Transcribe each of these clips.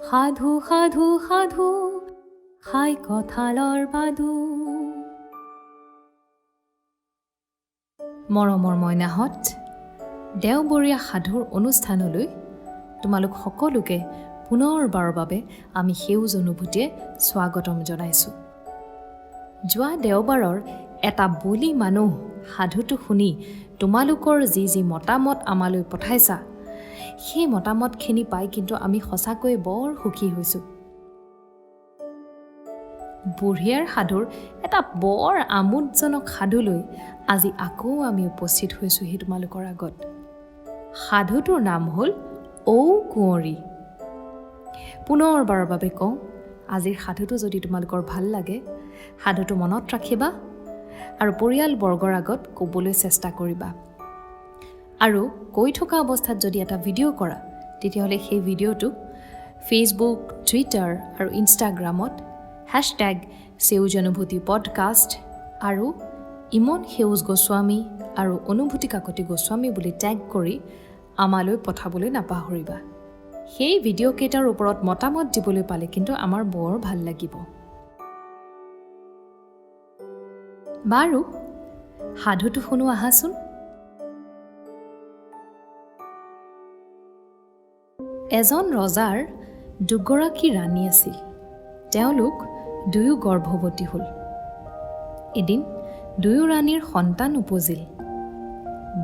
সাধু সাধু সাধু খাই কঁঠালৰ বাদু। মৰমৰ মইনাহঁত, দেওবৰীয়া সাধুৰ অনুষ্ঠানলৈ তোমালোক সকলোকে পুনৰবাৰৰ বাবে আমি সেউজ অনুভূতিয়ে স্বাগতম জনাইছোঁ। যোৱা দেওবাৰৰ এটা বলি মানুহ সাধুটো শুনি তোমালোকৰ যি মতামত আমালৈ পঠাইছা, সেই মতামতখিনি পাই কিন্তু আমি সঁচাকৈ বৰ সুখী হৈছোঁ। বুঢ়িয়াৰ সাধুৰ এটা বৰ আমোদজনক সাধুলৈ আজি আকৌ আমি উপস্থিত হৈছোঁহি তোমালোকৰ আগত। সাধুটোৰ নাম হ'ল ঔ কুঁৱৰী। পুনৰবাৰৰ বাবে কওঁ, আজিৰ সাধুটো যদি তোমালোকৰ ভাল লাগে, সাধুটো মনত ৰাখিবা আৰু পৰিয়ালবৰ্গৰ আগত ক'বলৈ চেষ্টা কৰিবা। আৰু কৈ থকা অৱস্থাত যদি এটা ভিডিঅ' কৰা, তেতিয়াহ'লে সেই ভিডিঅ'টো ফেচবুক, টুইটাৰ আৰু ইনষ্টাগ্ৰামত #সেউজ অনুভূতি পডকাষ্ট আৰু ইমন সেউজ গোস্বামী আৰু অনুভূতি কাকতি গোস্বামী বুলি টেগ কৰি আমালৈ পঠাবলৈ নাপাহৰিবা। সেই ভিডিঅ'কেইটাৰ ওপৰত মতামত দিবলৈ পালে কিন্তু আমাৰ বৰ ভাল লাগিব। বাৰু সাধুটো শুনো আহাচোন। এজন ৰজাৰ দুগৰাকী ৰাণী আছিল। তেওঁলোক দুয়ো গৰ্ভৱতী হ'ল। এদিন দুয়ো ৰাণীৰ সন্তান উপজিল।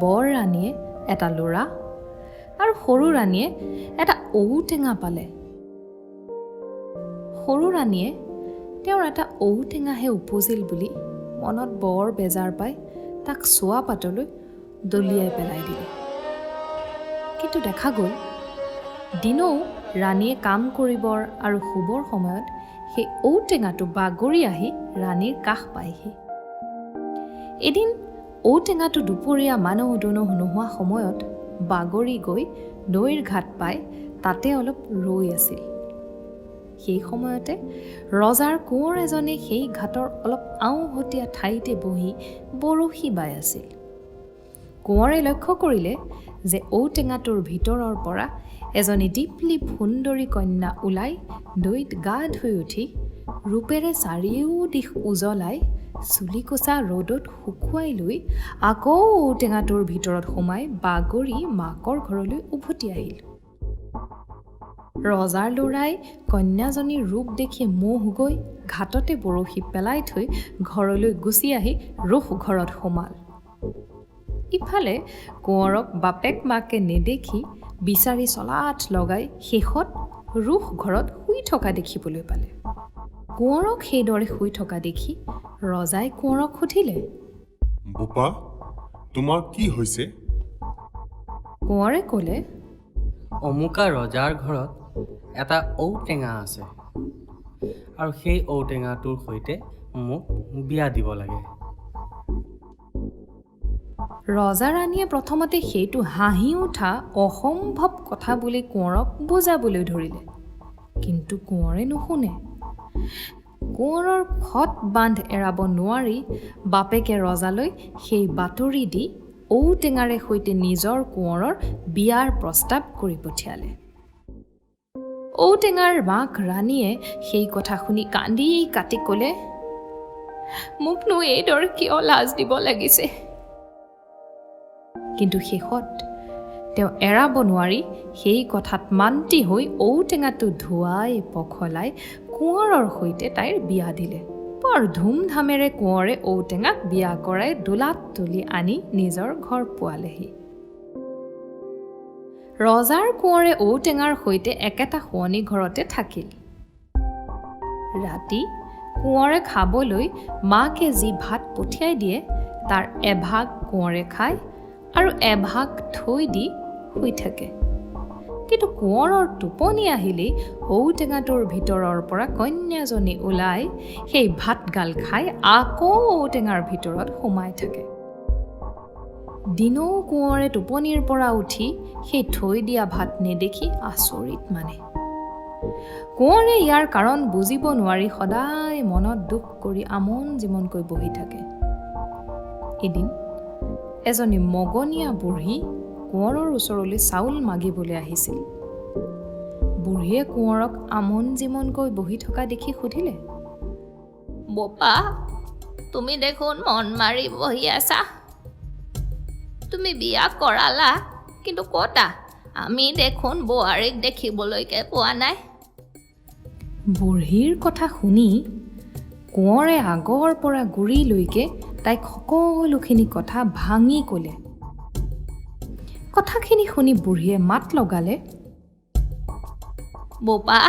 বৰ ৰাণীয়ে এটা ল'ৰা আৰু সৰু ৰাণীয়ে এটা ঔটেঙা পালে। সৰু ৰাণীয়ে তেওঁৰ এটা ঔটেঙাহে উপজিল বুলি মনত বৰ বেজাৰ পাই তাক চোৱা পাতলৈ দলিয়াই পেলাই দিলে। কিন্তু দেখা গ'ল দিনৌ ৰাণীয়ে কাম কৰিবৰ আৰু শুবৰ সময়ত সেই ঔটেঙাটো বাগৰি আহি ৰাণীৰ কাষ পায়হি। এদিন ঔটেঙাটো দুপৰীয়া মানুহ দুনুহ নোহোৱা সময়ত বাগৰি গৈ নৈৰ ঘাট পাই তাতে অলপ ৰৈ আছিল। সেই সময়তে ৰজাৰ কোঁৱৰ এজনে সেই ঘাটৰ অলপ আওহতীয়া ঠাইতে বহি বৰশী বাই আছিল। কোঁৱৰে লক্ষ্য কৰিলে যে ঔটেঙাটোৰ ভিতৰৰ পৰা এজনী দীপলি সুন্দৰী কন্যা ওলাই নৈত গা ধুই উঠি ৰূপেৰে চাৰিওদিশ উজলাই চুলিকোছা ৰ'দত শুকুৱাই লৈ আকৌ ঔটেঙাটোৰ ভিতৰত সোমাই বাগৰি মাকৰ ঘৰলৈ উভতি আহিল। ৰজাৰ ল'ৰাই কন্যাজনীৰ ৰূপ দেখি মোহ গৈ ঘাটতে বৰশী পেলাই থৈ ঘৰলৈ গুচি আহি ৰোষ ঘৰত সোমাল। ইফালে কোঁৱৰক বাপেক মাকে নেদেখি বিচাৰি চলাথ লগাই শেষত ৰোষ ঘৰত শুই থকা দেখিবলৈ পালে। কোঁৱৰক সেইদৰে শুই থকা দেখি ৰজাই কোঁৱৰক সুধিলে, বোপা, তোমাৰ কি হৈছে? কোঁৱৰে ক'লে, অমুকা ৰজাৰ ঘৰত এটা ঔটেঙা আছে আৰু সেই ঔটেঙাটোৰ সৈতে মোক বিয়া দিব লাগে। ৰজা ৰাণীয়ে প্ৰথমতে সেইটো হাঁহি উঠা অসম্ভৱ কথা বুলি কোঁৱৰক বুজাবলৈ ধৰিলে, কিন্তু কোঁৱৰে নুশুনে। কোঁৱৰৰ খট বান্ধ এৰাব নোৱাৰি বাপেকে ৰজালৈ সেই বাতৰি দি ঔটেঙাৰে সৈতে নিজৰ কোঁৱৰৰ বিয়াৰ প্ৰস্তাৱ কৰি পঠিয়ালে। ঔটেঙাৰ মাক ৰাণীয়ে সেই কথা শুনি কান্দি কাটি ক'লে, মোকনো এইদৰে কিয় লাজ দিব লাগিছে? কিন্তু শেষত তেওঁ এৰাব নোৱাৰি সেই কথাত মান্তি হৈ ঔটেঙাটো ধুৱাই পখলাই কোঁৱৰৰ সৈতে তাইৰ বিয়া দিলে। বৰ ধুমধামেৰে কোঁৱৰে ঔটেঙাক বিয়া কৰাই দোলাত তুলি আনি নিজৰ ঘৰ পোৱালেহি। ৰজাৰ কোঁৱৰে ঔটেঙাৰ সৈতে একেটা শোৱনি ঘৰতে থাকিল। ৰাতি কোঁৱৰে খাবলৈ মাকে যি ভাত পঠিয়াই দিয়ে তাৰ এভাগ কোঁৱৰে খায় আৰু এভাগ থৈ দি শুই থাকে। কিন্তু কোঁৱৰৰ টোপনি আহিলেই ঔটেঙাটোৰ ভিতৰৰ পৰা কন্যাজনী ওলাই সেই ভাতগাল খাই আকৌ ঔটেঙাৰ ভিতৰত সোমাই থাকে। দিনৌ কোঁৱৰে টোপনিৰ পৰা উঠি সেই থৈ দিয়া ভাত নেদেখি আচৰিত মানে। কোঁৱৰে ইয়াৰ কাৰণ বুজিব নোৱাৰি সদায় মনত দুখ কৰি আমন জিমনকৈ বহি থাকে। এদিন এজনী মগনীয়া বুঢ়ী কোঁৱৰৰ ওচৰলৈ চাউল মাগিবলৈ আহিছিল। বুঢ়ীয়ে কোঁৱৰক আমন জিমনকৈ বহি থকা দেখি সুধিলে, বোপা, তুমি দেখোন মন মাৰি বহি আছা। তুমি বিয়া কৰালা, কিন্তু ক'তা? আমি দেখোন বোৱাৰীক দেখিবলৈকে পোৱা নাই। বুঢ়ীৰ কথা শুনি কোঁৱৰে আগৰ পৰা গুৰিলৈকে তাইক সকলোখিনি কথা ভাঙি ক'লে। কথাখিনি শুনি বুঢ়ীয়ে মাত লগালে, বোপা,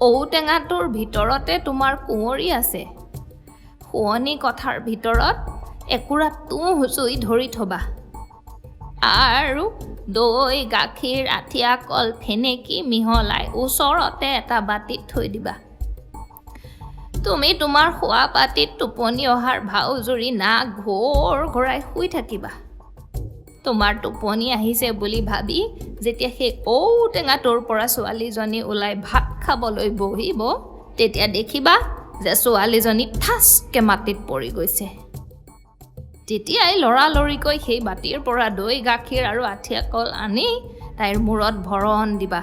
ঔটেঙাটোৰ ভিতৰতে তোমাৰ কুঁৱৰী আছে। শুৱনি কথাৰ ভিতৰত একুৰা তুঁহ জুই ধৰি থবা, আৰু দৈ, গাখীৰ, আঠিয়া কল ফেনেকি মিহলাই ওচৰতে এটা বাতিত থৈ দিবা। তুমি তোমাৰ শোৱা পাতিত টোপনি অহাৰ ভাও জুৰি নাক ঘোৰ ঘূৰাই শুই থাকিবা। তোমাৰ টোপনি আহিছে বুলি ভাবি যেতিয়া সেই ঔটেঙাটোৰ পৰা ছোৱালীজনী ওলাই ভাত খাবলৈ বহিব, তেতিয়া দেখিবা যে ছোৱালীজনী ঠাচকৈ মাটিত পৰি গৈছে। তেতিয়াই লৰালৰিকৈ সেই বাতিৰ পৰা দৈ, গাখীৰ আৰু আঠিয়া কল আনি তাইৰ মূৰত ভৰণ দিবা।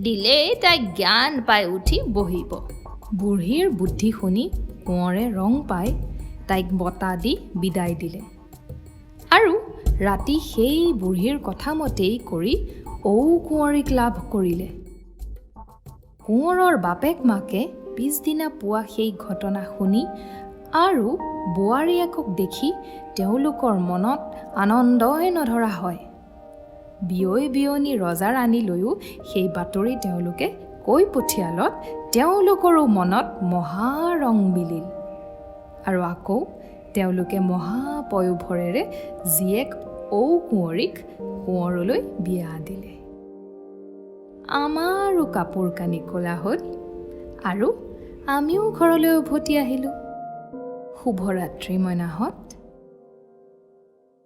দিলেই তাই জ্ঞান পাই উঠি বহিব। বুঢ়ীৰ বুদ্ধি শুনি কোঁৱৰে ৰং পাই তাইক বটা দি বিদায় দিলে। আৰু ৰাতি সেই বুঢ়ীৰ কথামতেই কৰি কুঁৱৰীক লাভ কৰিলে। কোঁৱৰৰ বাপেক মাকে পিছদিনা পুৱা সেই ঘটনা শুনি আৰু বোৱাৰীয়েকক দেখি তেওঁলোকৰ মনত আনন্দই নধৰা হয়। বিয়ৈ বিয়নী ৰজা ৰাণীলৈও সেই বাতৰি তেওঁলোকে কৈ পঠিয়ালত তেওঁলোকৰো মনত মহা ৰং মিলিল। আৰু আকৌ তেওঁলোকে মহাপয়োভৰেৰে জীয়েক কুঁৱৰীক কোঁৱৰলৈ বিয়া দিলে। আমাৰো কাপোৰ কানি ক'লা হ'ল আৰু আমিও ঘৰলৈ উভতি আহিলোঁ। শুভৰাত্ৰি মইনাহঁত।